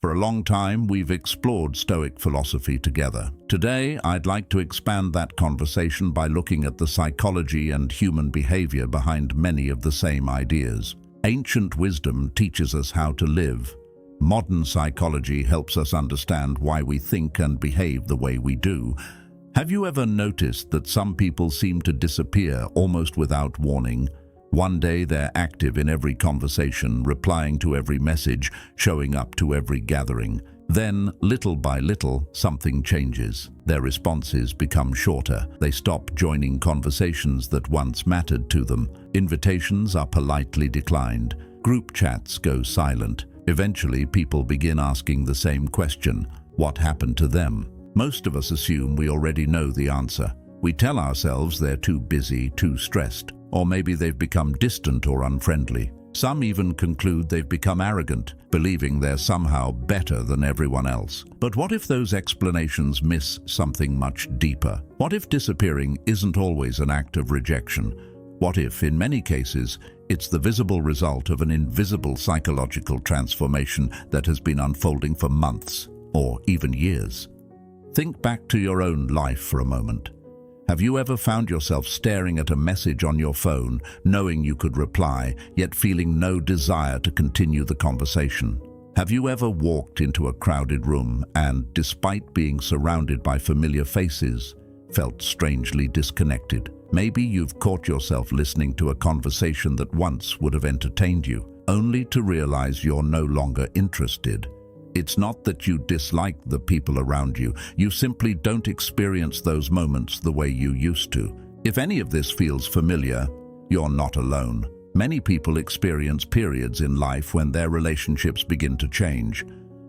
For a long time, we've explored Stoic philosophy together. Today, I'd like to expand that conversation by looking at the psychology and human behavior behind many of the same ideas. Ancient wisdom teaches us how to live. Modern psychology helps us understand why we think and behave the way we do. Have you ever noticed that some people seem to disappear almost without warning? One day they're active in every conversation, replying to every message, showing up to every gathering. Then, little by little, something changes. Their responses become shorter. They stop joining conversations that once mattered to them. Invitations are politely declined. Group chats go silent. Eventually, people begin asking the same question: what happened to them? Most of us assume we already know the answer. We tell ourselves they're too busy, too stressed, or maybe they've become distant or unfriendly. Some even conclude they've become arrogant, believing they're somehow better than everyone else. But what if those explanations miss something much deeper? What if disappearing isn't always an act of rejection? What if, in many cases, it's the visible result of an invisible psychological transformation that has been unfolding for months or even years? Think back to your own life for a moment. Have you ever found yourself staring at a message on your phone, knowing you could reply, yet feeling no desire to continue the conversation? Have you ever walked into a crowded room and, despite being surrounded by familiar faces, felt strangely disconnected? Maybe you've caught yourself listening to a conversation that once would have entertained you, only to realize you're no longer interested. It's not that you dislike the people around you. You simply don't experience those moments the way you used to. If any of this feels familiar, you're not alone. Many people experience periods in life when their relationships begin to change.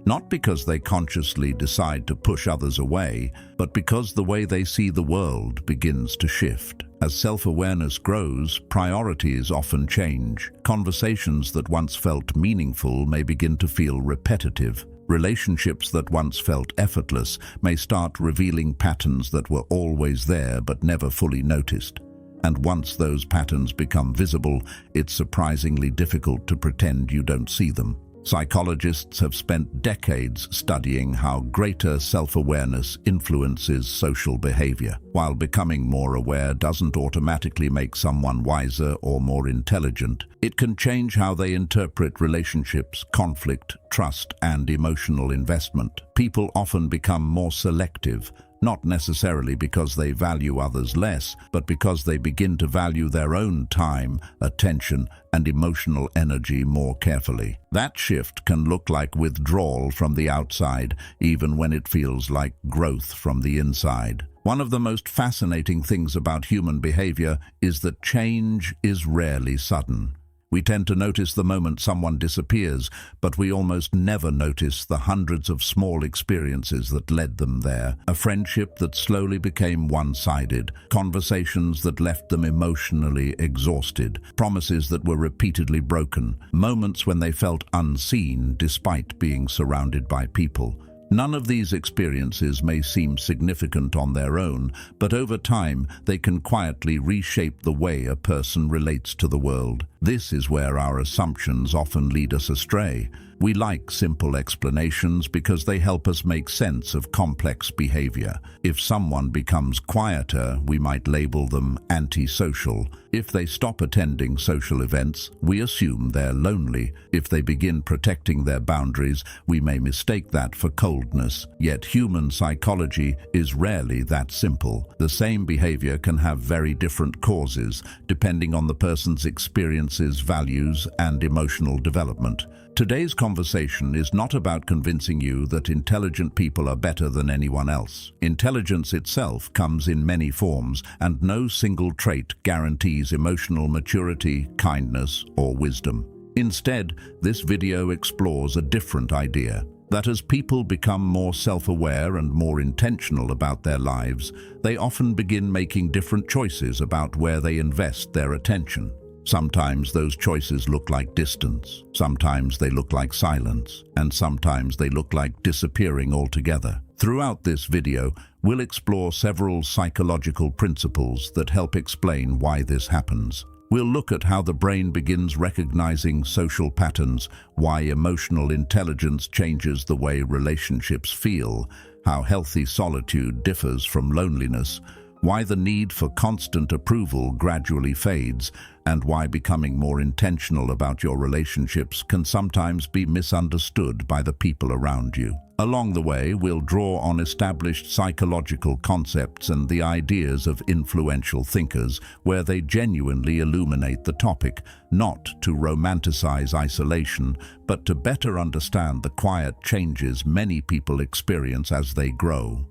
Not because they consciously decide to push others away, but because the way they see the world begins to shift. As self-awareness grows, priorities often change. Conversations that once felt meaningful may begin to feel repetitive. Relationships that once felt effortless may start revealing patterns that were always there but never fully noticed. And once those patterns become visible, it's surprisingly difficult to pretend you don't see them. Psychologists have spent decades studying how greater self-awareness influences social behavior. While becoming more aware doesn't automatically make someone wiser or more intelligent, it can change how they interpret relationships, conflict, trust, and emotional investment. People often become more selective, not necessarily because they value others less, but because they begin to value their own time, attention, and emotional energy more carefully. That shift can look like withdrawal from the outside, even when it feels like growth from the inside. One of the most fascinating things about human behavior is that change is rarely sudden. We tend to notice the moment someone disappears, but we almost never notice the hundreds of small experiences that led them there. A friendship that slowly became one-sided, conversations that left them emotionally exhausted, promises that were repeatedly broken, moments when they felt unseen despite being surrounded by people. None of these experiences may seem significant on their own, but over time they can quietly reshape the way a person relates to the world. This is where our assumptions often lead us astray. We like simple explanations because they help us make sense of complex behavior. If someone becomes quieter, we might label them antisocial. If they stop attending social events, we assume they're lonely. If they begin protecting their boundaries, we may mistake that for coldness. Yet human psychology is rarely that simple. The same behavior can have very different causes, depending on the person's experiences, values, and emotional development. Today's conversation is not about convincing you that intelligent people are better than anyone else. Intelligence itself comes in many forms, and no single trait guarantees emotional maturity, kindness, or wisdom. Instead, this video explores a different idea: that as people become more self-aware and more intentional about their lives, they often begin making different choices about where they invest their attention. Sometimes those choices look like distance, sometimes they look like silence, and sometimes they look like disappearing altogether. Throughout this video, we'll explore several psychological principles that help explain why this happens. We'll look at how the brain begins recognizing social patterns, why emotional intelligence changes the way relationships feel, how healthy solitude differs from loneliness, why the need for constant approval gradually fades, and why becoming more intentional about your relationships can sometimes be misunderstood by the people around you. Along the way, we'll draw on established psychological concepts and the ideas of influential thinkers, where they genuinely illuminate the topic, not to romanticize isolation, but to better understand the quiet changes many people experience as they grow.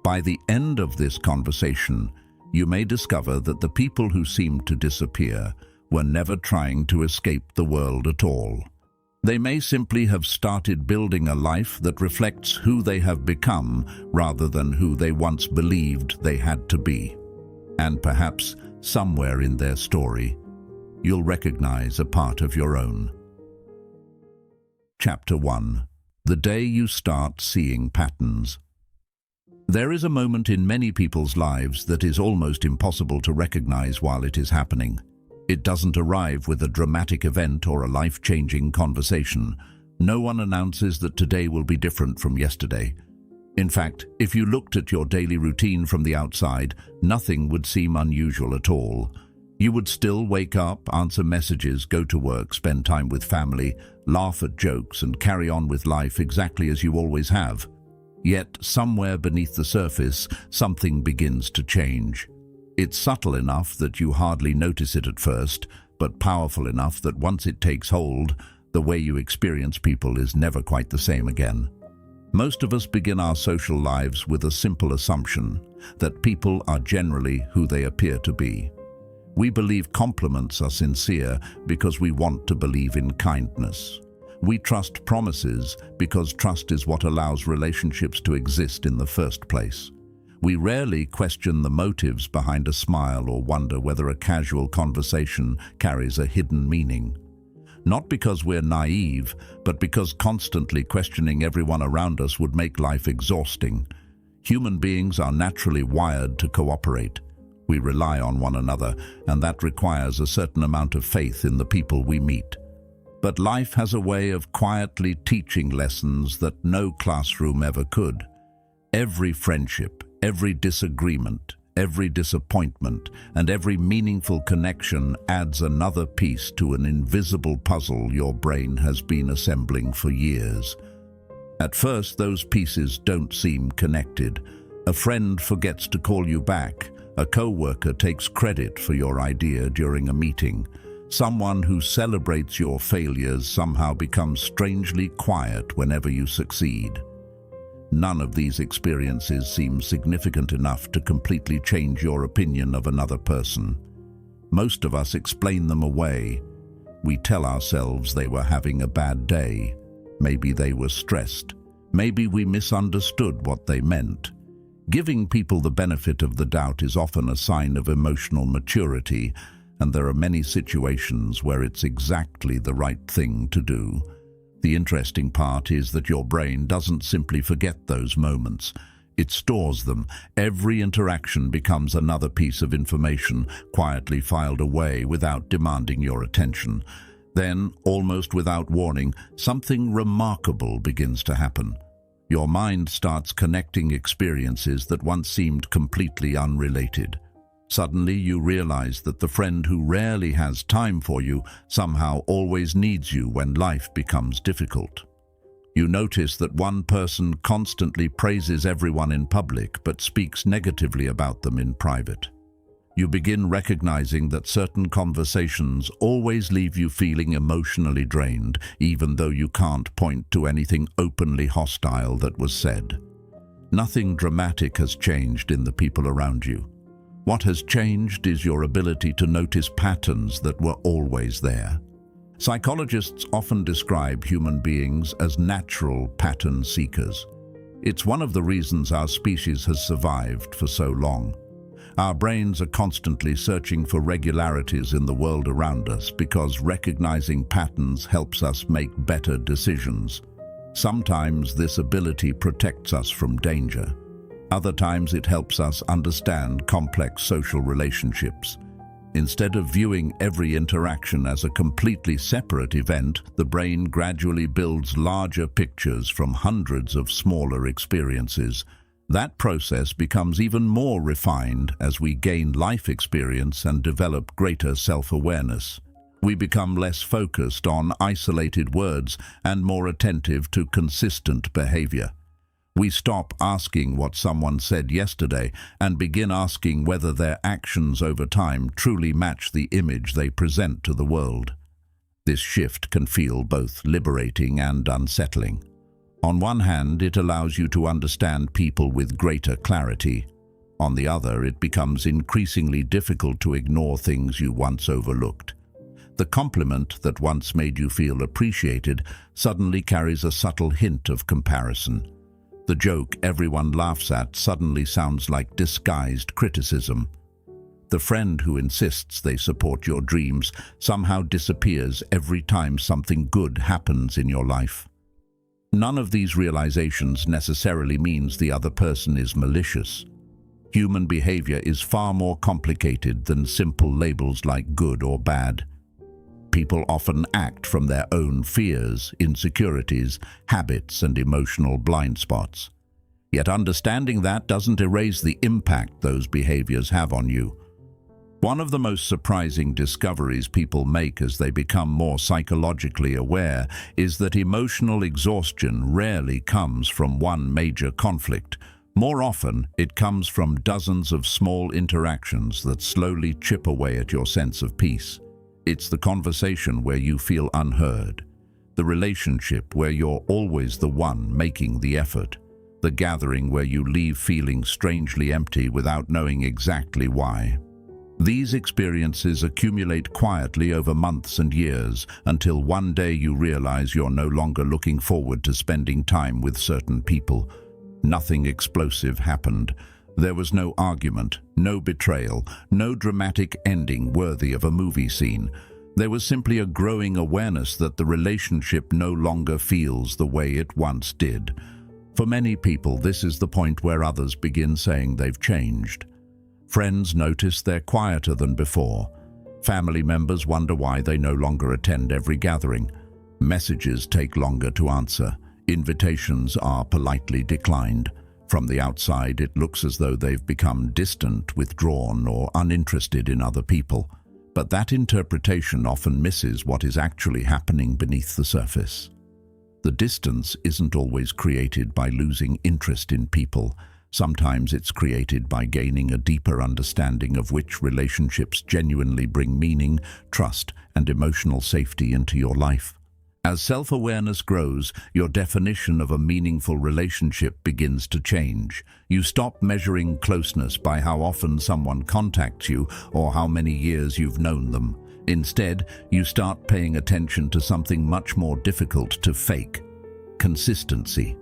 By the end of this conversation, you may discover that the people who seemed to disappear were never trying to escape the world at all. They may simply have started building a life that reflects who they have become rather than who they once believed they had to be. And perhaps, somewhere in their story, you'll recognize a part of your own. Chapter 1. The day you start seeing patterns. There is a moment in many people's lives that is almost impossible to recognize while it is happening. It doesn't arrive with a dramatic event or a life-changing conversation. No one announces that today will be different from yesterday. In fact, if you looked at your daily routine from the outside, nothing would seem unusual at all. You would still wake up, answer messages, go to work, spend time with family, laugh at jokes, and carry on with life exactly as you always have. Yet, somewhere beneath the surface, something begins to change. It's subtle enough that you hardly notice it at first, but powerful enough that once it takes hold, the way you experience people is never quite the same again. Most of us begin our social lives with a simple assumption that people are generally who they appear to be. We believe compliments are sincere because we want to believe in kindness. We trust promises because trust is what allows relationships to exist in the first place. We rarely question the motives behind a smile or wonder whether a casual conversation carries a hidden meaning. Not because we're naive, but because constantly questioning everyone around us would make life exhausting. Human beings are naturally wired to cooperate. We rely on one another, and that requires a certain amount of faith in the people we meet. But life has a way of quietly teaching lessons that no classroom ever could. Every friendship, every disagreement, every disappointment, and every meaningful connection adds another piece to an invisible puzzle your brain has been assembling for years. At first, those pieces don't seem connected. A friend forgets to call you back. A co-worker takes credit for your idea during a meeting. Someone who celebrates your failures somehow becomes strangely quiet whenever you succeed. None of these experiences seem significant enough to completely change your opinion of another person. Most of us explain them away. We tell ourselves they were having a bad day. Maybe they were stressed. Maybe we misunderstood what they meant. Giving people the benefit of the doubt is often a sign of emotional maturity, and there are many situations where it's exactly the right thing to do. The interesting part is that your brain doesn't simply forget those moments. It stores them. Every interaction becomes another piece of information, quietly filed away without demanding your attention. Then, almost without warning, something remarkable begins to happen. Your mind starts connecting experiences that once seemed completely unrelated. Suddenly you realize that the friend who rarely has time for you somehow always needs you when life becomes difficult. You notice that one person constantly praises everyone in public but speaks negatively about them in private. You begin recognizing that certain conversations always leave you feeling emotionally drained, even though you can't point to anything openly hostile that was said. Nothing dramatic has changed in the people around you. What has changed is your ability to notice patterns that were always there. Psychologists often describe human beings as natural pattern seekers. It's one of the reasons our species has survived for so long. Our brains are constantly searching for regularities in the world around us because recognizing patterns helps us make better decisions. Sometimes this ability protects us from danger. Other times it helps us understand complex social relationships. Instead of viewing every interaction as a completely separate event, the brain gradually builds larger pictures from hundreds of smaller experiences. That process becomes even more refined as we gain life experience and develop greater self-awareness. We become less focused on isolated words and more attentive to consistent behavior. We stop asking what someone said yesterday and begin asking whether their actions over time truly match the image they present to the world. This shift can feel both liberating and unsettling. On one hand, it allows you to understand people with greater clarity. On the other, it becomes increasingly difficult to ignore things you once overlooked. The compliment that once made you feel appreciated suddenly carries a subtle hint of comparison. The joke everyone laughs at suddenly sounds like disguised criticism. The friend who insists they support your dreams somehow disappears every time something good happens in your life. None of these realizations necessarily means the other person is malicious. Human behavior is far more complicated than simple labels like good or bad. People often act from their own fears, insecurities, habits, and emotional blind spots. Yet understanding that doesn't erase the impact those behaviors have on you. One of the most surprising discoveries people make as they become more psychologically aware is that emotional exhaustion rarely comes from one major conflict. More often, it comes from dozens of small interactions that slowly chip away at your sense of peace. It's the conversation where you feel unheard, the relationship where you're always the one making the effort, the gathering where you leave feeling strangely empty without knowing exactly why. These experiences accumulate quietly over months and years until one day you realize you're no longer looking forward to spending time with certain people. Nothing explosive happened. There was no argument, no betrayal, no dramatic ending worthy of a movie scene. There was simply a growing awareness that the relationship no longer feels the way it once did. For many people, this is the point where others begin saying they've changed. Friends notice they're quieter than before. Family members wonder why they no longer attend every gathering. Messages take longer to answer. Invitations are politely declined. From the outside, it looks as though they've become distant, withdrawn, or uninterested in other people. But that interpretation often misses what is actually happening beneath the surface. The distance isn't always created by losing interest in people. Sometimes it's created by gaining a deeper understanding of which relationships genuinely bring meaning, trust, and emotional safety into your life. As self-awareness grows, your definition of a meaningful relationship begins to change. You stop measuring closeness by how often someone contacts you or how many years you've known them. Instead, you start paying attention to something much more difficult to fake: consistency.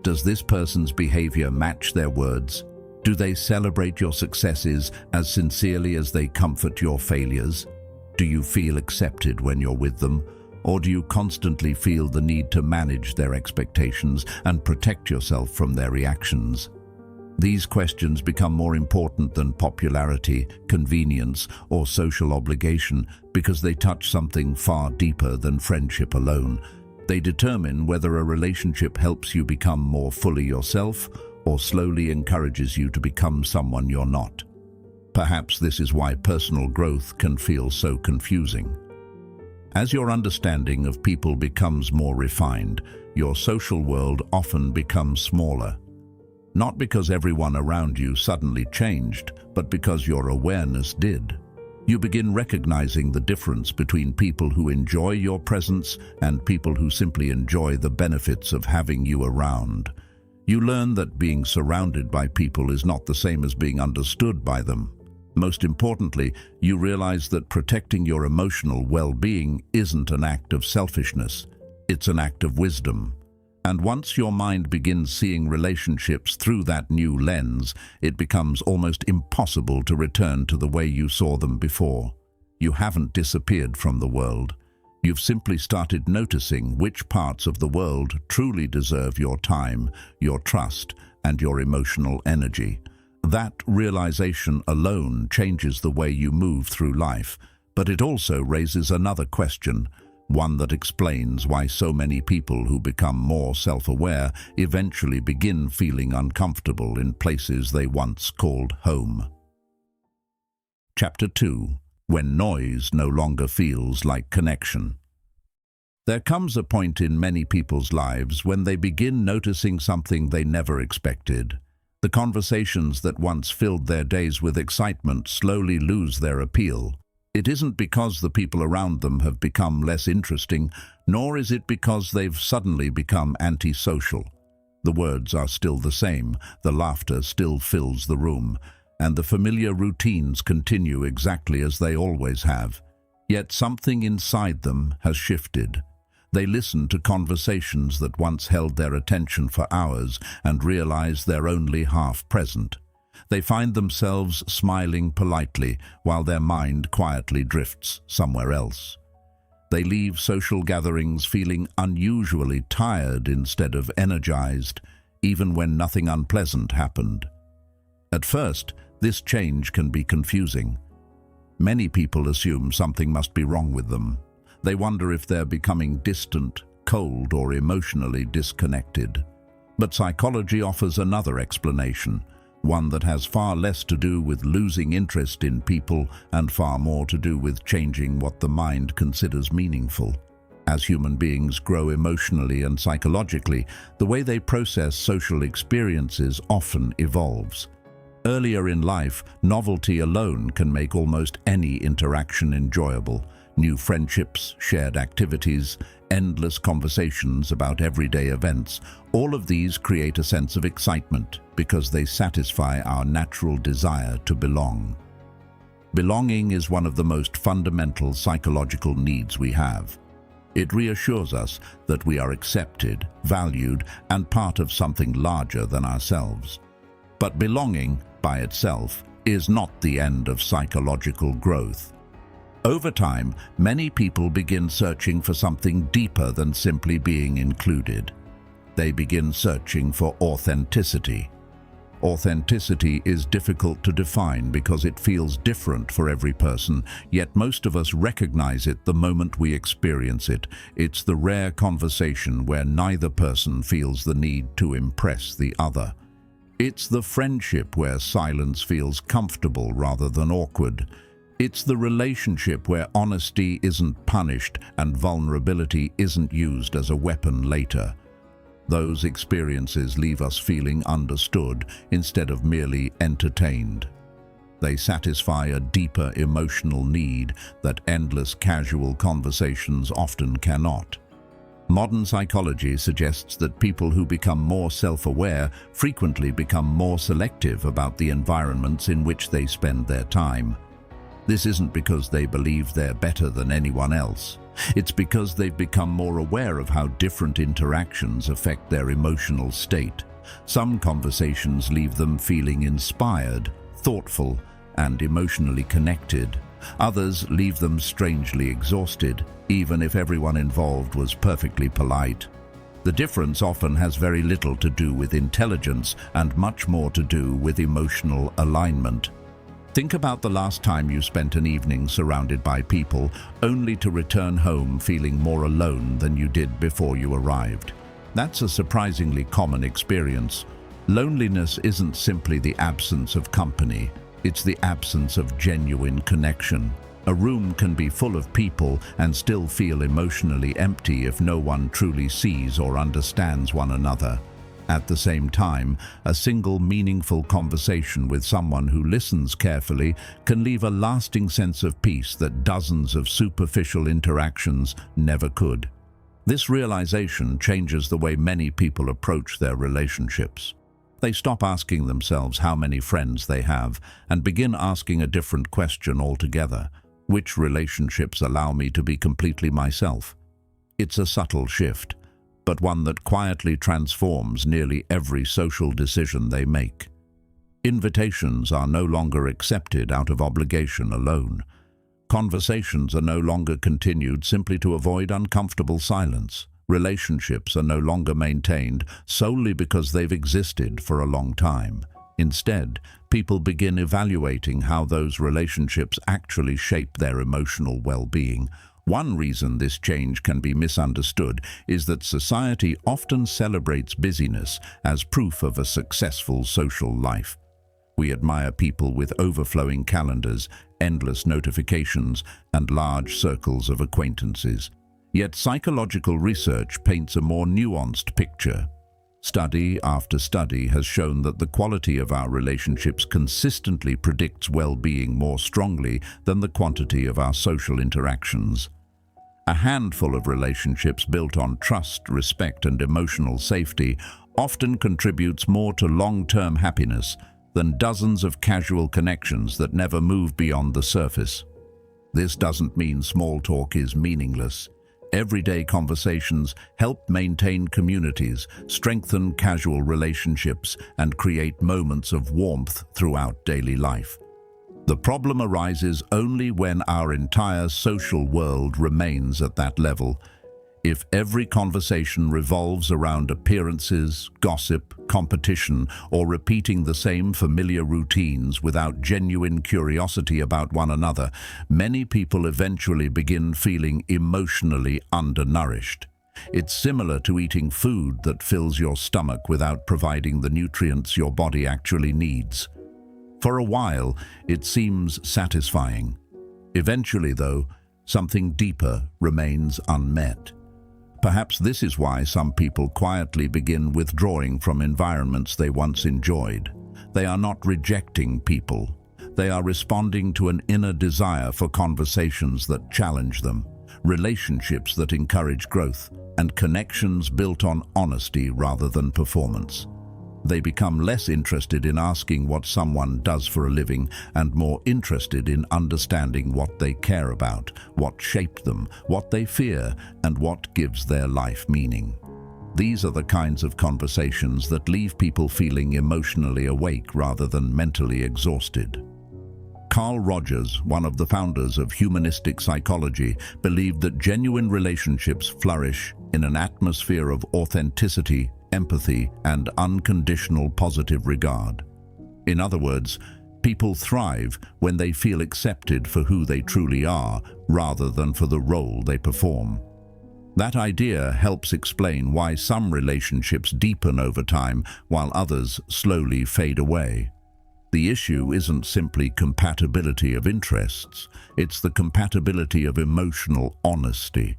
Does this person's behavior match their words? Do they celebrate your successes as sincerely as they comfort your failures? Do you feel accepted when you're with them? Or do you constantly feel the need to manage their expectations and protect yourself from their reactions? These questions become more important than popularity, convenience, or social obligation because they touch something far deeper than friendship alone. They determine whether a relationship helps you become more fully yourself or slowly encourages you to become someone you're not. Perhaps this is why personal growth can feel so confusing. As your understanding of people becomes more refined, your social world often becomes smaller. Not because everyone around you suddenly changed, but because your awareness did. You begin recognizing the difference between people who enjoy your presence and people who simply enjoy the benefits of having you around. You learn that being surrounded by people is not the same as being understood by them. Most importantly, you realize that protecting your emotional well-being isn't an act of selfishness, it's an act of wisdom. And once your mind begins seeing relationships through that new lens, it becomes almost impossible to return to the way you saw them before. You haven't disappeared from the world. You've simply started noticing which parts of the world truly deserve your time, your trust, and your emotional energy. That realization alone changes the way you move through life, but it also raises another question, one that explains why so many people who become more self-aware eventually begin feeling uncomfortable in places they once called home. Chapter 2. When noise no longer feels like connection. There comes a point in many people's lives when they begin noticing something they never expected. The conversations that once filled their days with excitement slowly lose their appeal. It isn't because the people around them have become less interesting, nor is it because they've suddenly become antisocial. The words are still the same, the laughter still fills the room, and the familiar routines continue exactly as they always have. Yet something inside them has shifted. They listen to conversations that once held their attention for hours and realize they're only half present. They find themselves smiling politely while their mind quietly drifts somewhere else. They leave social gatherings feeling unusually tired instead of energized, even when nothing unpleasant happened. At first, this change can be confusing. Many people assume something must be wrong with them. They wonder if they're becoming distant, cold, or emotionally disconnected. But psychology offers another explanation, one that has far less to do with losing interest in people and far more to do with changing what the mind considers meaningful. As human beings grow emotionally and psychologically, the way they process social experiences often evolves. Earlier in life, novelty alone can make almost any interaction enjoyable. New friendships, shared activities, endless conversations about everyday events, all of these create a sense of excitement because they satisfy our natural desire to belong. Belonging is one of the most fundamental psychological needs we have. It reassures us that we are accepted, valued, and part of something larger than ourselves. But belonging, by itself, is not the end of psychological growth. Over time, many people begin searching for something deeper than simply being included. They begin searching for authenticity. Authenticity is difficult to define because it feels different for every person, yet most of us recognize it the moment we experience it. It's the rare conversation where neither person feels the need to impress the other. It's the friendship where silence feels comfortable rather than awkward. It's the relationship where honesty isn't punished and vulnerability isn't used as a weapon later. Those experiences leave us feeling understood instead of merely entertained. They satisfy a deeper emotional need that endless casual conversations often cannot. Modern psychology suggests that people who become more self-aware frequently become more selective about the environments in which they spend their time. This isn't because they believe they're better than anyone else. It's because they've become more aware of how different interactions affect their emotional state. Some conversations leave them feeling inspired, thoughtful, and emotionally connected. Others leave them strangely exhausted, even if everyone involved was perfectly polite. The difference often has very little to do with intelligence and much more to do with emotional alignment. Think about the last time you spent an evening surrounded by people, only to return home feeling more alone than you did before you arrived. That's a surprisingly common experience. Loneliness isn't simply the absence of company, it's the absence of genuine connection. A room can be full of people and still feel emotionally empty if no one truly sees or understands one another. At the same time, a single meaningful conversation with someone who listens carefully can leave a lasting sense of peace that dozens of superficial interactions never could. This realization changes the way many people approach their relationships. They stop asking themselves how many friends they have and begin asking a different question altogether. Which relationships allow me to be completely myself? It's a subtle shift, but one that quietly transforms nearly every social decision they make. Invitations are no longer accepted out of obligation alone. Conversations are no longer continued simply to avoid uncomfortable silence. Relationships are no longer maintained solely because they've existed for a long time. Instead, people begin evaluating how those relationships actually shape their emotional well-being. One reason this change can be misunderstood is that society often celebrates busyness as proof of a successful social life. We admire people with overflowing calendars, endless notifications, and large circles of acquaintances. Yet psychological research paints a more nuanced picture. Study after study has shown that the quality of our relationships consistently predicts well-being more strongly than the quantity of our social interactions. A handful of relationships built on trust, respect, and emotional safety often contributes more to long-term happiness than dozens of casual connections that never move beyond the surface. This doesn't mean small talk is meaningless. Everyday conversations help maintain communities, strengthen casual relationships, and create moments of warmth throughout daily life. The problem arises only when our entire social world remains at that level. If every conversation revolves around appearances, gossip, competition, or repeating the same familiar routines without genuine curiosity about one another, many people eventually begin feeling emotionally undernourished. It's similar to eating food that fills your stomach without providing the nutrients your body actually needs. For a while, it seems satisfying. Eventually, though, something deeper remains unmet. Perhaps this is why some people quietly begin withdrawing from environments they once enjoyed. They are not rejecting people. They are responding to an inner desire for conversations that challenge them, relationships that encourage growth, and connections built on honesty rather than performance. They become less interested in asking what someone does for a living and more interested in understanding what they care about, what shaped them, what they fear, and what gives their life meaning. These are the kinds of conversations that leave people feeling emotionally awake rather than mentally exhausted. Carl Rogers, one of the founders of humanistic psychology, believed that genuine relationships flourish in an atmosphere of authenticity, empathy, and unconditional positive regard. In other words, people thrive when they feel accepted for who they truly are, rather than for the role they perform. That idea helps explain why some relationships deepen over time while others slowly fade away. The issue isn't simply compatibility of interests, it's the compatibility of emotional honesty.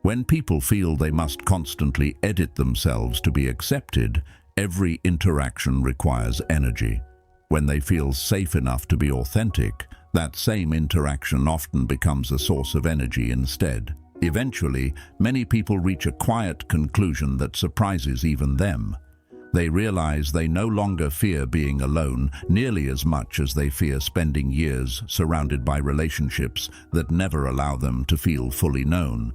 When people feel they must constantly edit themselves to be accepted, every interaction requires energy. When they feel safe enough to be authentic, that same interaction often becomes a source of energy instead. Eventually, many people reach a quiet conclusion that surprises even them. They realize they no longer fear being alone nearly as much as they fear spending years surrounded by relationships that never allow them to feel fully known.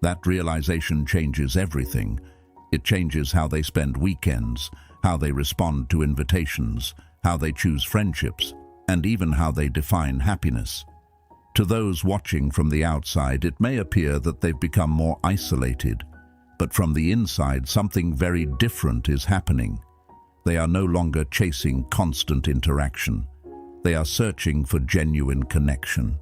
That realization changes everything. It changes how they spend weekends, how they respond to invitations, how they choose friendships, and even how they define happiness. To those watching from the outside, it may appear that they've become more isolated, but from the inside, something very different is happening. They are no longer chasing constant interaction. They are searching for genuine connection.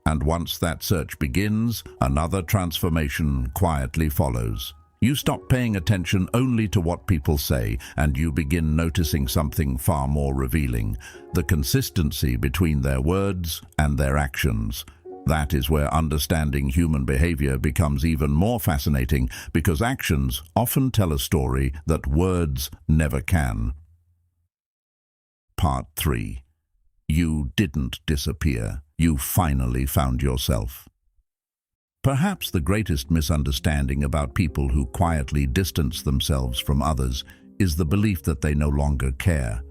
And once that search begins, another transformation quietly follows. You stop paying attention only to what people say, and you begin noticing something far more revealing: the consistency between their words and their actions. That is where understanding human behavior becomes even more fascinating, because actions often tell a story that words never can. Part 3. You didn't disappear. You finally found yourself. Perhaps the greatest misunderstanding about people who quietly distance themselves from others is the belief that they no longer care.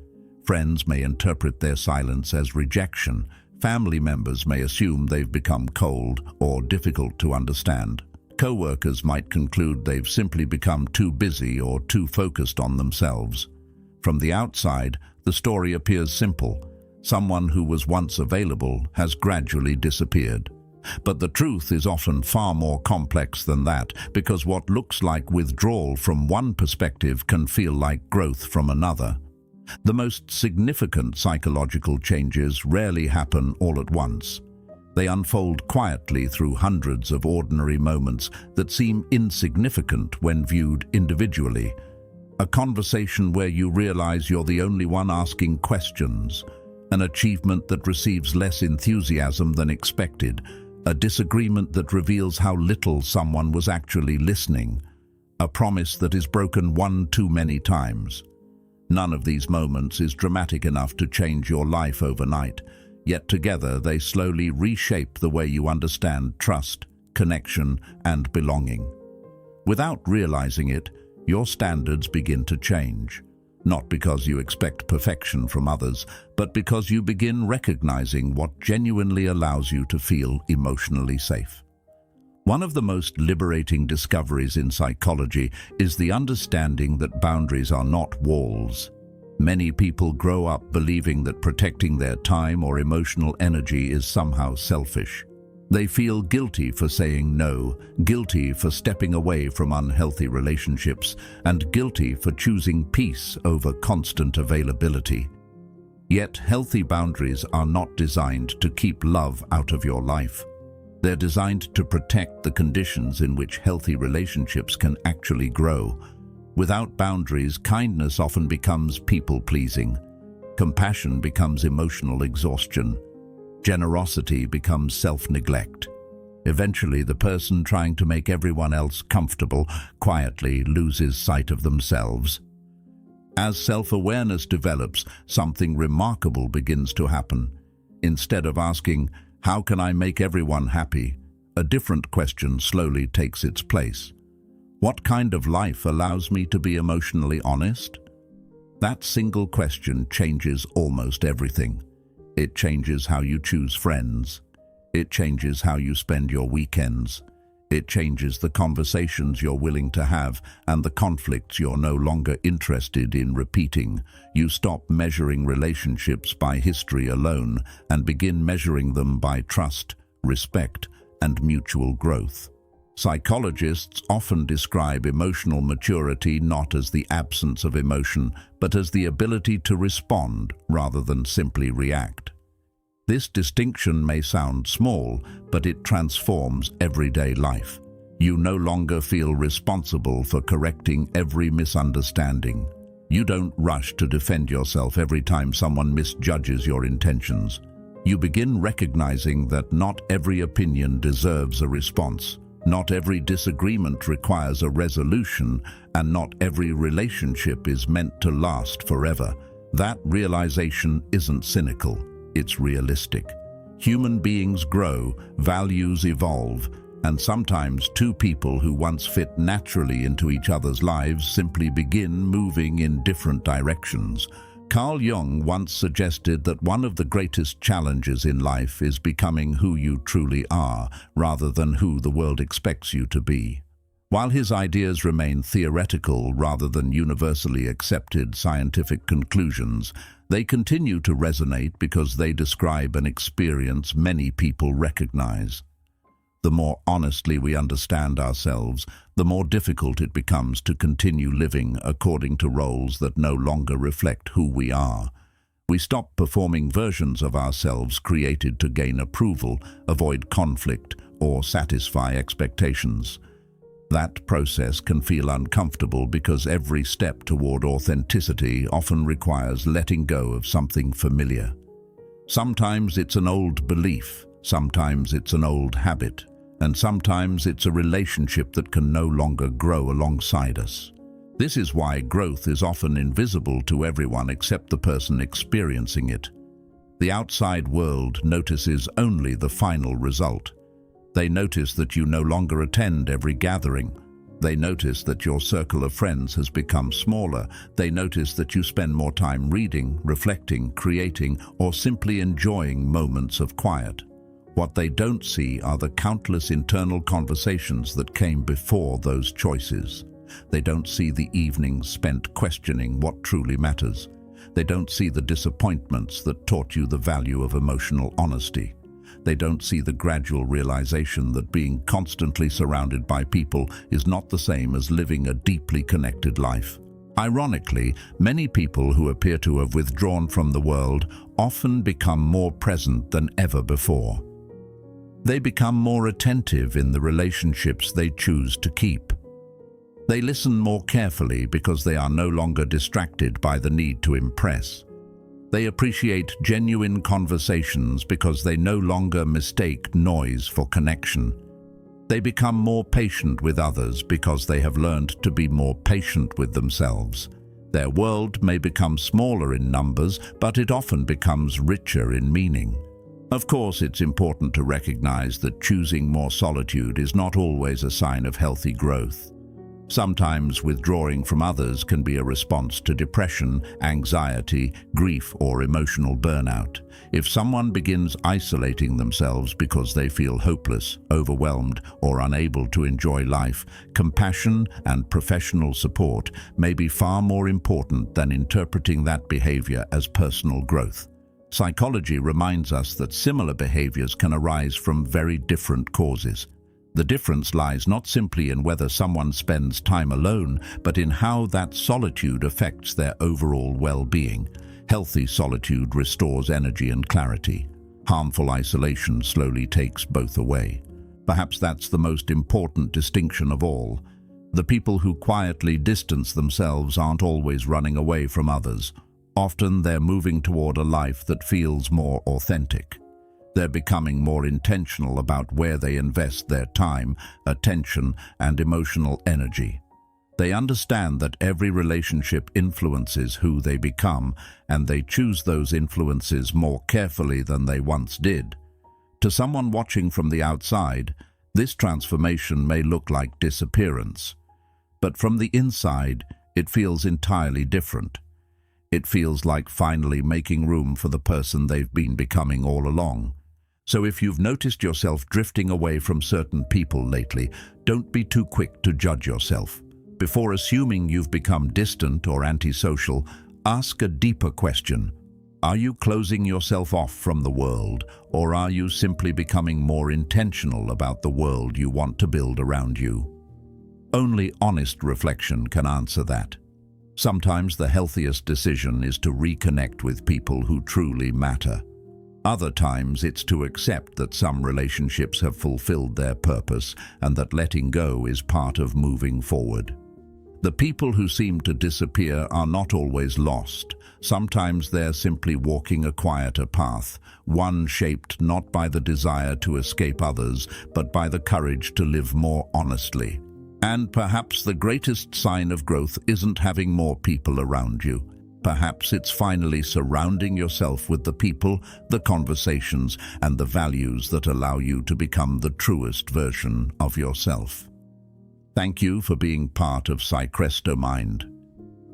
Friends may interpret their silence as rejection. Family members may assume they've become cold or difficult to understand. Co-workers might conclude they've simply become too busy or too focused on themselves. From the outside, the story appears simple. Someone who was once available has gradually disappeared. But the truth is often far more complex than that, because what looks like withdrawal from one perspective can feel like growth from another. The most significant psychological changes rarely happen all at once. They unfold quietly through hundreds of ordinary moments that seem insignificant when viewed individually. A conversation where you realize you're the only one asking questions, an achievement that receives less enthusiasm than expected, a disagreement that reveals how little someone was actually listening, a promise that is broken one too many times. None of these moments is dramatic enough to change your life overnight, yet together they slowly reshape the way you understand trust, connection, and belonging. Without realizing it, your standards begin to change, not because you expect perfection from others, but because you begin recognizing what genuinely allows you to feel emotionally safe. One of the most liberating discoveries in psychology is the understanding that boundaries are not walls. Many people grow up believing that protecting their time or emotional energy is somehow selfish. They feel guilty for saying no, guilty for stepping away from unhealthy relationships, and guilty for choosing peace over constant availability. Yet healthy boundaries are not designed to keep love out of your life. They're designed to protect the conditions in which healthy relationships can actually grow. Without boundaries, kindness often becomes people-pleasing. Compassion becomes emotional exhaustion. Generosity becomes self-neglect. Eventually, the person trying to make everyone else comfortable quietly loses sight of themselves. As self-awareness develops, something remarkable begins to happen. Instead of asking, "How can I make everyone happy?" a different question slowly takes its place. What kind of life allows me to be emotionally honest? That single question changes almost everything. It changes how you choose friends. It changes how you spend your weekends. It changes the conversations you're willing to have and the conflicts you're no longer interested in repeating. You stop measuring relationships by history alone and begin measuring them by trust, respect, and mutual growth. Psychologists often describe emotional maturity not as the absence of emotion, but as the ability to respond rather than simply react. This distinction may sound small, but it transforms everyday life. You no longer feel responsible for correcting every misunderstanding. You don't rush to defend yourself every time someone misjudges your intentions. You begin recognizing that not every opinion deserves a response. Not every disagreement requires a resolution, and not every relationship is meant to last forever. That realization isn't cynical, it's realistic. Human beings grow, values evolve, and sometimes two people who once fit naturally into each other's lives simply begin moving in different directions. Carl Jung once suggested that one of the greatest challenges in life is becoming who you truly are, rather than who the world expects you to be. While his ideas remain theoretical rather than universally accepted scientific conclusions, they continue to resonate because they describe an experience many people recognize. The more honestly we understand ourselves, the more difficult it becomes to continue living according to roles that no longer reflect who we are. We stop performing versions of ourselves created to gain approval, avoid conflict, or satisfy expectations. That process can feel uncomfortable because every step toward authenticity often requires letting go of something familiar. Sometimes it's an old belief, sometimes it's an old habit, and sometimes it's a relationship that can no longer grow alongside us. This is why growth is often invisible to everyone except the person experiencing it. The outside world notices only the final result. They notice that you no longer attend every gathering. They notice that your circle of friends has become smaller. They notice that you spend more time reading, reflecting, creating, or simply enjoying moments of quiet. What they don't see are the countless internal conversations that came before those choices. They don't see the evenings spent questioning what truly matters. They don't see the disappointments that taught you the value of emotional honesty. They don't see the gradual realization that being constantly surrounded by people is not the same as living a deeply connected life. Ironically, many people who appear to have withdrawn from the world often become more present than ever before. They become more attentive in the relationships they choose to keep. They listen more carefully because they are no longer distracted by the need to impress. They appreciate genuine conversations because they no longer mistake noise for connection. They become more patient with others because they have learned to be more patient with themselves. Their world may become smaller in numbers, but it often becomes richer in meaning. Of course, it's important to recognize that choosing more solitude is not always a sign of healthy growth. Sometimes withdrawing from others can be a response to depression, anxiety, grief, or emotional burnout. If someone begins isolating themselves because they feel hopeless, overwhelmed, or unable to enjoy life, compassion and professional support may be far more important than interpreting that behavior as personal growth. Psychology reminds us that similar behaviors can arise from very different causes. The difference lies not simply in whether someone spends time alone, but in how that solitude affects their overall well-being. Healthy solitude restores energy and clarity. Harmful isolation slowly takes both away. Perhaps that's the most important distinction of all. The people who quietly distance themselves aren't always running away from others. Often they're moving toward a life that feels more authentic. They're becoming more intentional about where they invest their time, attention, and emotional energy. They understand that every relationship influences who they become, and they choose those influences more carefully than they once did. To someone watching from the outside, this transformation may look like disappearance. But from the inside, it feels entirely different. It feels like finally making room for the person they've been becoming all along. So if you've noticed yourself drifting away from certain people lately, don't be too quick to judge yourself. Before assuming you've become distant or antisocial, ask a deeper question. Are you closing yourself off from the world, or are you simply becoming more intentional about the world you want to build around you? Only honest reflection can answer that. Sometimes the healthiest decision is to reconnect with people who truly matter. Other times it's to accept that some relationships have fulfilled their purpose and that letting go is part of moving forward. The people who seem to disappear are not always lost. Sometimes they're simply walking a quieter path, one shaped not by the desire to escape others, but by the courage to live more honestly. And perhaps the greatest sign of growth isn't having more people around you. Perhaps it's finally surrounding yourself with the people, the conversations, and the values that allow you to become the truest version of yourself. Thank you for being part of Mind.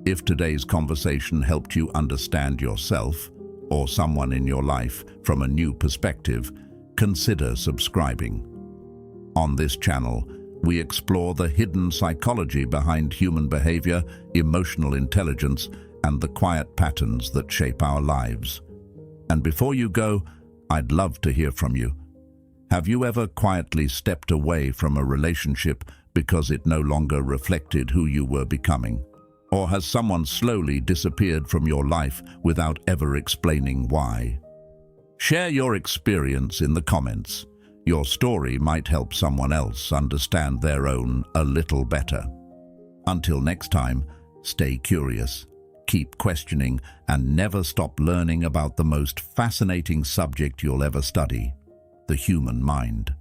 If today's conversation helped you understand yourself or someone in your life from a new perspective, consider subscribing. On this channel, we explore the hidden psychology behind human behavior, emotional intelligence, and the quiet patterns that shape our lives. And before you go, I'd love to hear from you. Have you ever quietly stepped away from a relationship because it no longer reflected who you were becoming? Or has someone slowly disappeared from your life without ever explaining why? Share your experience in the comments. Your story might help someone else understand their own a little better. Until next time, stay curious. Keep questioning and never stop learning about the most fascinating subject you'll ever study, the human mind.